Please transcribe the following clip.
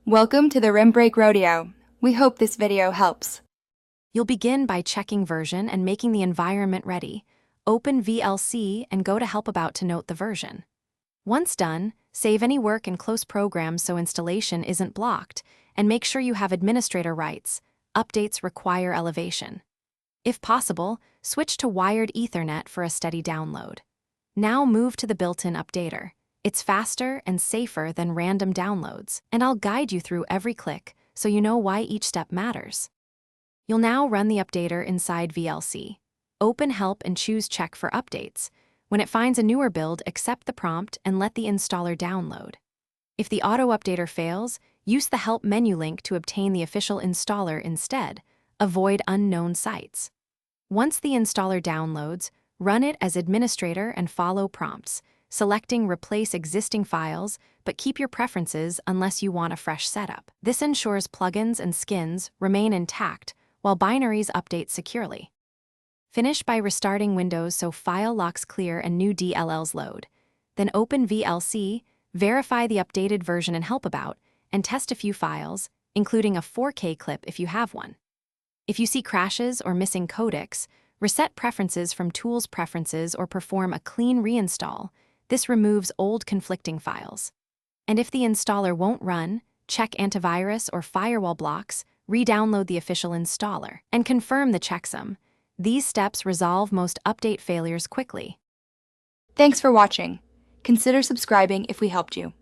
Welcome to the Rim Break Rodeo. We hope this video helps. You'll begin by checking version and making the environment ready. Open VLC and go to Help About to note the version. Once done, save any work and close programs so installation isn't blocked, and make sure you have administrator rights. Updates require elevation. If possible, switch to wired Ethernet for a steady download. Now move to the built-in updater. It's faster and safer than random downloads, and I'll guide you through every click so you know why each step matters. You'll now run the updater inside VLC. Open Help and choose Check for updates. When it finds a newer build, accept the prompt and let the installer download. If the auto-updater fails, use the Help menu link to obtain the official installer instead. Avoid unknown sites. Once the installer downloads, run it as administrator and follow prompts, selecting Replace existing files, but keep your preferences unless you want a fresh setup. This ensures plugins and skins remain intact while binaries update securely. Finish by restarting Windows so file locks clear and new DLLs load. Then open VLC, verify the updated version and Help About, and test a few files, including a 4K clip if you have one. If you see crashes or missing codecs, reset preferences from Tools Preferences or perform a clean reinstall. This removes old conflicting files. And if the installer won't run, check antivirus or firewall blocks, re-download the official installer, and confirm the checksum. These steps resolve most update failures quickly. Thanks for watching. Consider subscribing if we helped you.